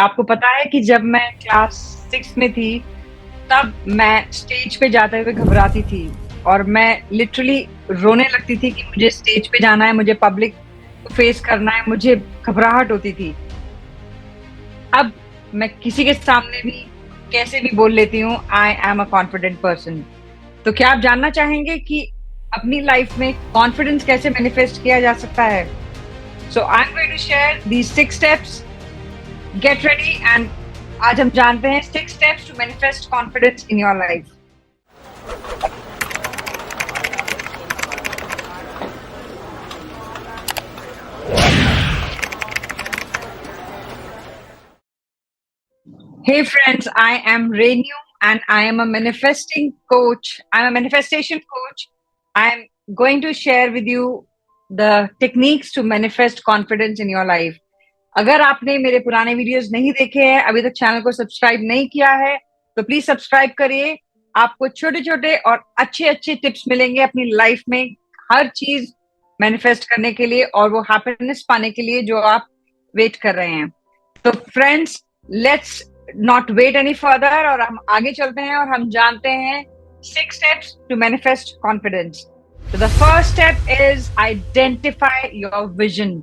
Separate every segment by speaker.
Speaker 1: आपको पता है कि जब मैं क्लास 6 में थी, तब मैं स्टेज पे जाते हुए घबराती थी और मैं लिटरली रोने लगती थी कि मुझे स्टेज पे जाना है, मुझे पब्लिक को फेस करना है, मुझे घबराहट होती थी। अब मैं किसी के सामने भी कैसे भी बोल लेती हूँ, I am a confident person. तो क्या आप जानना चाहेंगे कि अपनी लाइफ में कॉन्फिडेंस कैसे मैनिफेस्ट किया जा सकता है? So I am going to share these 6 steps. Get ready and आज हम जानते हैं 6 steps to manifest confidence in your life. Hey friends, I am Renu and I am a manifesting coach. I'm a manifestation coach. I'm going to share with you the techniques to manifest confidence in your life. अगर आपने मेरे पुराने videos नहीं देखे हैं, अभी तक channel को सब्सक्राइब नहीं किया है, तो प्लीज सब्सक्राइब करिए। आपको छोटे छोटे और अच्छे अच्छे टिप्स मिलेंगे अपनी लाइफ में हर चीज मैनिफेस्ट करने के लिए और वो हैप्पीनेस पाने के लिए जो आप वेट कर रहे हैं। तो friends, let's not wait any further और हम आगे चलते हैं और हम जानते हैं 6 स्टेप्स टू मैनिफेस्ट कॉन्फिडेंस। तो the first step is identify your vision.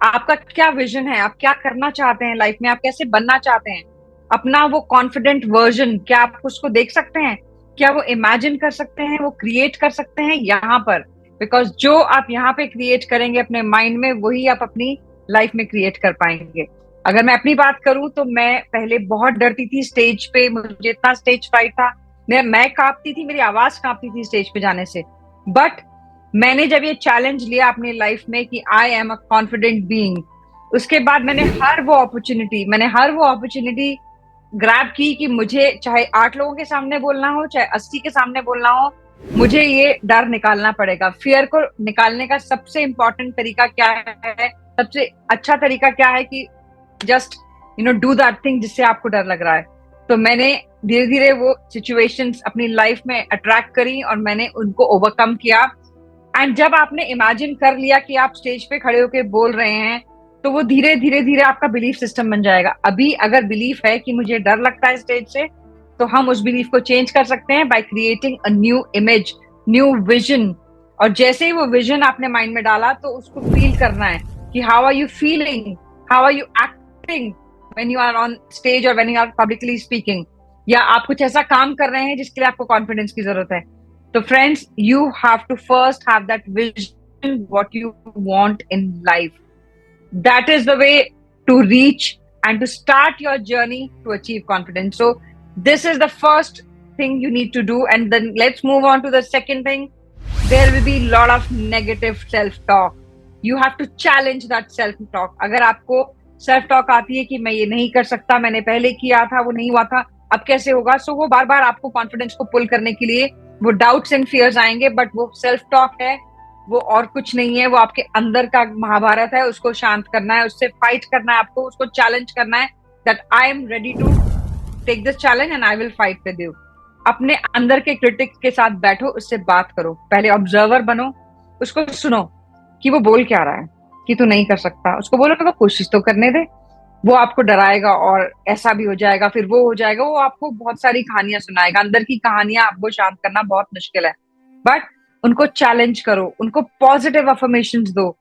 Speaker 1: आपका क्या विजन है? आप क्या करना चाहते हैं लाइफ में? आप कैसे बनना चाहते हैं? अपना वो कॉन्फिडेंट वर्जन, क्या आप उसको देख सकते हैं? क्या वो इमेजिन कर सकते हैं? वो क्रिएट कर सकते हैं यहाँ पर? बिकॉज जो आप यहाँ पे क्रिएट करेंगे अपने माइंड में, वही आप अपनी लाइफ में क्रिएट कर पाएंगे। अगर मैं अपनी बात करूं तो मैं पहले बहुत डरती थी स्टेज पे, मुझे इतना स्टेज फ्राइट था, मैं कांपती थी, मेरी आवाज कांपती थी स्टेज पे जाने से। बट मैंने जब ये चैलेंज लिया अपनी लाइफ में कि I am a confident being, उसके बाद मैंने हर वो अपॉर्चुनिटी ग्रैब की कि मुझे चाहे 8 लोगों के सामने बोलना हो, चाहे 80 के सामने बोलना हो, मुझे ये डर निकालना पड़ेगा। फियर को निकालने का सबसे इंपॉर्टेंट तरीका क्या है, सबसे अच्छा तरीका क्या है कि जस्ट डू दैट थिंग जिससे आपको डर लग रहा है। तो मैंने धीरे धीरे वो सिचुएशंस अपनी लाइफ में अट्रैक्ट करी और मैंने उनको ओवरकम किया। एंड जब आपने इमेजिन कर लिया कि आप स्टेज पे खड़े होके बोल रहे हैं, तो वो धीरे धीरे धीरे आपका बिलीफ सिस्टम बन जाएगा। अभी अगर बिलीफ है कि मुझे डर लगता है स्टेज से, तो हम उस बिलीफ को चेंज कर सकते हैं by creating a new image, new vision. और जैसे ही वो विजन आपने माइंड में डाला, तो उसको फील करना है कि how are you feeling, how are you acting when you are on stage और when you are publicly speaking, या आप कुछ ऐसा काम कर रहे हैं जिसके लिए आपको कॉन्फिडेंस की जरूरत है। So friends, you have to first have that vision, what you want in life. That is the way to reach and to start your journey to achieve confidence. So this is the first thing you need to do. And then let's move on to the second thing. There will be a lot of negative self-talk. You have to challenge that self-talk. अगर आपको self-talk आती है कि मैं ये नहीं कर सकता, मैंने पहले किया था, वो नहीं हुआ था, अब कैसे होगा, सो वो बार बार आपको कॉन्फिडेंस को पुल करने के लिए वो डाउट्स एंड फियर्स आएंगे। बट वो सेल्फ टॉक है, वो और कुछ नहीं है, वो आपके अंदर का महाभारत है। उसको शांत करना है, उससे फाइट करना है, आपको उसको चैलेंज करना है that I am ready to take this challenge and I will fight with you. अपने अंदर के क्रिटिक के साथ बैठो, उससे बात करो, पहले ऑब्जर्वर बनो, उसको सुनो कि वो बोल क्या रहा है, कि तू नहीं कर सकता। उसको बोलो कि कोशिश तो करने दे। वो आपको डराएगा और ऐसा भी हो जाएगा, फिर वो हो जाएगा, वो आपको बहुत सारी कहानियां सुनाएगा। अंदर की कहानियां आपको शांत करना बहुत मुश्किल है, बट उनको चैलेंज करो, उनको पॉजिटिव अफर्मेशंस दो।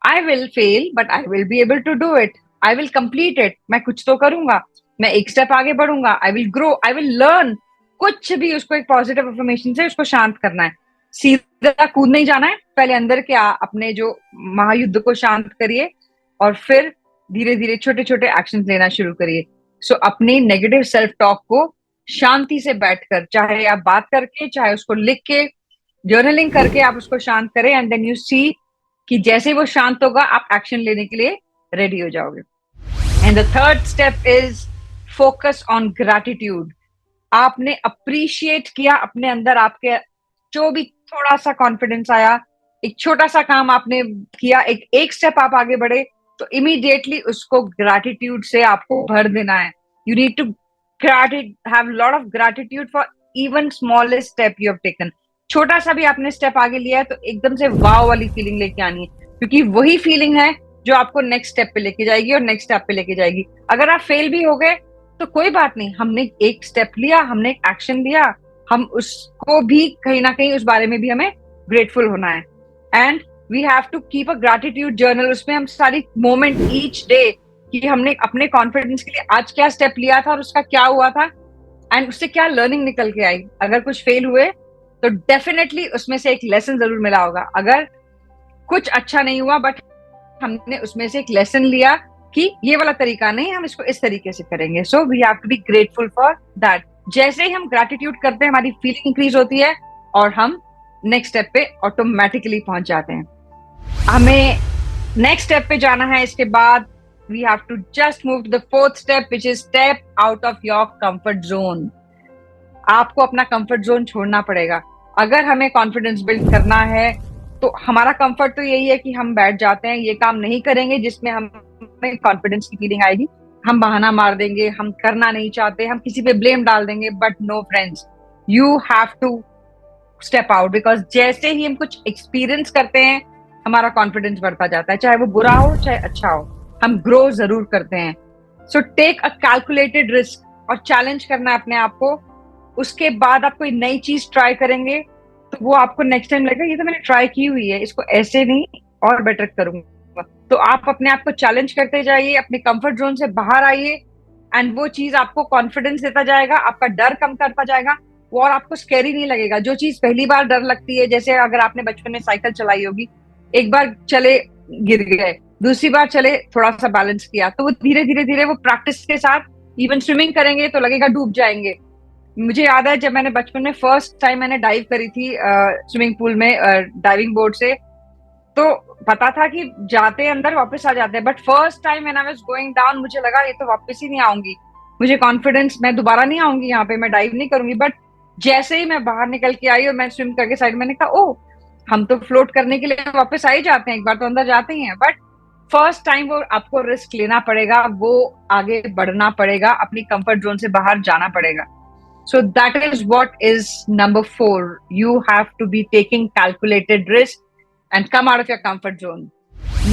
Speaker 1: I will fail but I will be able to do it, I will complete it, मैं कुछ तो करूंगा, मैं एक स्टेप आगे बढ़ूंगा, I will grow, I will learn. कुछ भी उसको एक पॉजिटिव अफर्मेशन से उसको शांत करना है। सीधा कूद नहीं जाना है, पहले अंदर के अपने जो महायुद्ध को शांत करिए और फिर धीरे धीरे छोटे छोटे एक्शन लेना शुरू करिए। सो अपने नेगेटिव सेल्फ टॉक को शांति से बैठकर, चाहे आप बात करके, चाहे उसको लिख के, जर्नलिंग करके आप उसको शांत करें, एंड देन यू सी कि जैसे वो शांत होगा, आप एक्शन लेने के लिए रेडी हो जाओगे। And the third step is focus on gratitude. आपने अप्रिशिएट किया अपने अंदर, आपके जो भी थोड़ा सा कॉन्फिडेंस आया, एक छोटा सा काम आपने किया, एक स्टेप आप आगे बढ़े, तो इमीडिएटली उसको ग्रैटिट्यूड से आपको भर देना है। You need to have lot of gratitude for even smallest step you have taken. छोटा सा भी आपने स्टेप आगे लिया है तो एकदम से वाव वाली फीलिंग लेके आनी है, क्योंकि वही फीलिंग है जो आपको नेक्स्ट स्टेप पे लेके जाएगी और नेक्स्ट स्टेप पे लेके जाएगी। अगर आप फेल भी हो गए तो कोई बात नहीं, हमने एक स्टेप लिया, हमने एक एक्शन लिया, हम उसको भी कहीं ना कहीं उस बारे में भी हमें ग्रेटफुल होना है। And we have to keep a gratitude journal, उसमें हम सारी मोमेंट ईच डे कि हमने अपने कॉन्फिडेंस के लिए आज क्या स्टेप लिया था और उसका क्या हुआ था एंड उससे क्या लर्निंग निकल के आई। अगर कुछ फेल हुए तो डेफिनेटली उसमें से एक लेसन जरूर मिला होगा। अगर कुछ अच्छा नहीं हुआ बट हमने उसमें से एक लेसन लिया कि ये वाला तरीका नहीं, हम इसको इस तरीके से करेंगे। So we have to be grateful for that. जैसे ही हम ग्रैटिट्यूड करते हैं हमारी फीलिंग इंक्रीज होती है और हम नेक्स्ट स्टेप पे ऑटोमेटिकली पहुंच जाते हैं। हमें नेक्स्ट स्टेप पे जाना है। इसके बाद we have to just move to the fourth step which is step out of your comfort zone. आपको अपना कंफर्ट जोन छोड़ना पड़ेगा। अगर हमें कॉन्फिडेंस बिल्ड करना है तो हमारा कंफर्ट तो यही है कि हम बैठ जाते हैं, ये काम नहीं करेंगे जिसमें हमें कॉन्फिडेंस की फीलिंग आएगी, हम बहाना मार देंगे, हम करना नहीं चाहते, हम किसी पे ब्लेम डाल देंगे। But no friends, you have to step out, because जैसे ही हम कुछ एक्सपीरियंस करते हैं हमारा कॉन्फिडेंस बढ़ता जाता है, चाहे वो बुरा हो चाहे अच्छा हो, हम ग्रो जरूर करते हैं। So take a calculated risk और चैलेंज करना है अपने आप को। उसके बाद आप कोई नई चीज ट्राई करेंगे तो वो आपको नेक्स्ट टाइम लगेगा ये तो मैंने ट्राई की हुई है, इसको ऐसे नहीं और बेटर करूंगा। तो आप अपने आप को चैलेंज करते जाइए, अपने कंफर्ट जोन से बाहर आइए एंड वो चीज आपको कॉन्फिडेंस देता जाएगा, आपका डर कम करता जाएगा, वो और आपको स्कैरी नहीं लगेगा। जो चीज पहली बार डर लगती है, जैसे अगर आपने बचपन में साइकिल चलाई होगी, एक बार चले गिर गए, दूसरी बार चले थोड़ा सा बैलेंस किया, तो वो धीरे धीरे धीरे वो प्रैक्टिस के साथ, इवन स्विमिंग करेंगे तो लगेगा डूब जाएंगे। मुझे याद है जब मैंने बचपन में फर्स्ट टाइम मैंने डाइव करी थी स्विमिंग पूल में डाइविंग बोर्ड से, तो पता था कि जाते अंदर वापस आ जाते हैं, but first time when I was going down मुझे लगा ये तो वापस ही नहीं आऊंगी, मुझे कॉन्फिडेंस, मैं दोबारा नहीं आऊंगी यहाँ पे, मैं डाइव नहीं करूंगी। बट जैसे ही मैं बाहर निकल के आई और मैं स्विम करके साइड, मैंने कहा ओ हम तो फ्लोट करने के लिए वापस आ ही जाते हैं, एक बार तो अंदर जाते ही हैं। बट फर्स्ट टाइम वो आपको रिस्क लेना पड़ेगा, वो आगे बढ़ना पड़ेगा, अपनी कंफर्ट जोन से बाहर जाना पड़ेगा। So that is what is number 4. You have to be taking calculated risk and come out of your comfort zone.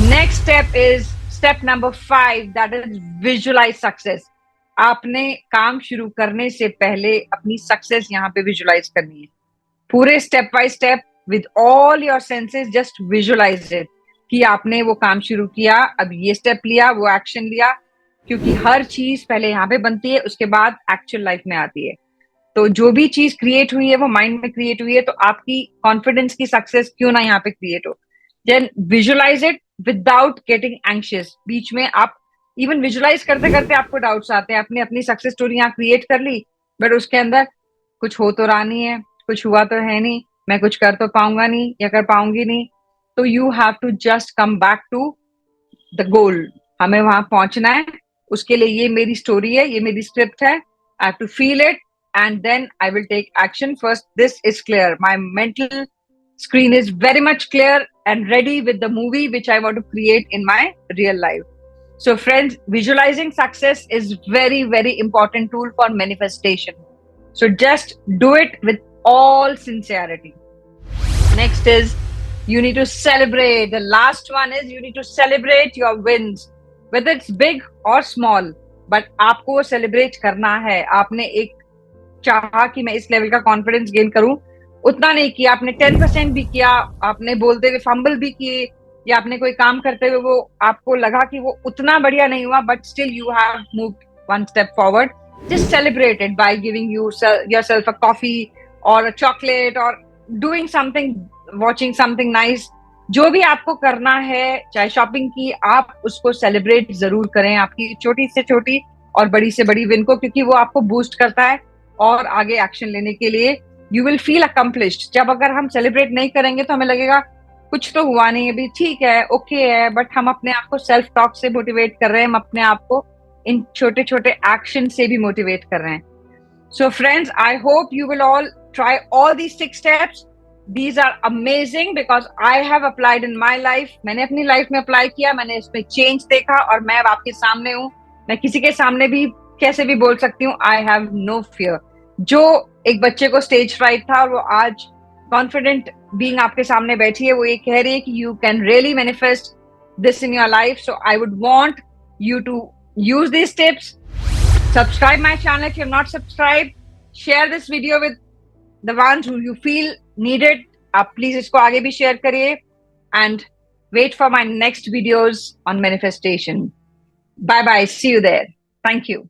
Speaker 1: Next step is step number 5. That is visualize success. आपने काम शुरू करने से पहले अपनी सक्सेस यहाँ पे विजुलाइज करनी है। पूरे step by step with all your senses just visualise it कि आपने वो काम शुरू किया, अब ये स्टेप लिया, वो एक्शन लिया, क्योंकि हर चीज पहले यहाँ पे बनती है, उसके बाद एक्चुअल लाइफ में आती है। तो जो भी चीज क्रिएट हुई है वो माइंड में क्रिएट हुई है, तो आपकी कॉन्फिडेंस की सक्सेस क्यों ना यहाँ पे क्रिएट हो। Then visualise it without getting anxious. बीच में आप इवन विजुलाइज करते करते आपको डाउट्स आते हैं, आपने अपनी सक्सेस स्टोरी यहाँ क्रिएट कर ली बट उसके अंदर कुछ हो तो रहा नहीं है, कुछ हुआ तो है नहीं, मैं कुछ कर तो पाऊंगा नहीं या कर पाऊंगी नहीं। तो you have to just come back to the goal, हमें वहां पहुंचना है, उसके लिए ये मेरी स्टोरी है, ये मेरी स्क्रिप्ट है, I have to feel it and then I will take action. First, this is clear. My mental screen is very much clear and ready with the movie which I want to create in my real life. So friends, visualizing success is very, very important tool for manifestation. So just do it with all sincerity. Next is you need to celebrate. The last one is you need to celebrate your wins, whether it's big or small. But आपको celebrate करना है। आपने एक चाहा कि मैं इस level का कॉन्फिडेंस गेन करूं, उतना नहीं किया, आपने 10% भी किया, आपने बोलते हुए फंबल भी किए, या आपने कोई काम करते हुए वो आपको लगा कि वो उतना बढ़िया नहीं हुआ, but still you have moved one step forward, just celebrate it by giving yourself a coffee और अ चॉकलेट और doing something, watching something nice. जो भी आपको करना है, चाहे शॉपिंग की, आप उसको सेलिब्रेट जरूर करें, आपकी छोटी से छोटी और बड़ी से बड़ी विन को, क्योंकि वो आपको बूस्ट करता है और आगे एक्शन लेने के लिए यू विल फील अकम्प्लिश्ड। जब अगर हम सेलिब्रेट नहीं करेंगे तो हमें लगेगा कुछ तो हुआ नहीं, अभी ठीक है, ओके है, बट हम अपने आप को सेल्फ टॉक से मोटिवेट कर रहे हैं, हम अपने आप को इन छोटे छोटे एक्शन से भी मोटिवेट कर रहे हैं। So friends, I hope you will all try all these 6 steps. These are amazing because I have applied in my life. मैंने अपनी लाइफ में अप्लाई किया, मैंने इसमें चेंज देखा और मैं अब आपके सामने हूँ। मैं किसी के सामने भी कैसे भी बोल सकती हूँ, आई हैव नो फियर। जो एक बच्चे को स्टेज फ्राइट था और वो आज कॉन्फिडेंट बीइंग आपके सामने बैठी है, वो ये कह रही है कि you can really manifest this in your life. So I would want you to use these tips. Subscribe my channel if you're not subscribed. Share this video with the ones who you feel needed. आप please इसको आगे भी share करिए. And wait for my next videos on manifestation. Bye bye. See you there. Thank you.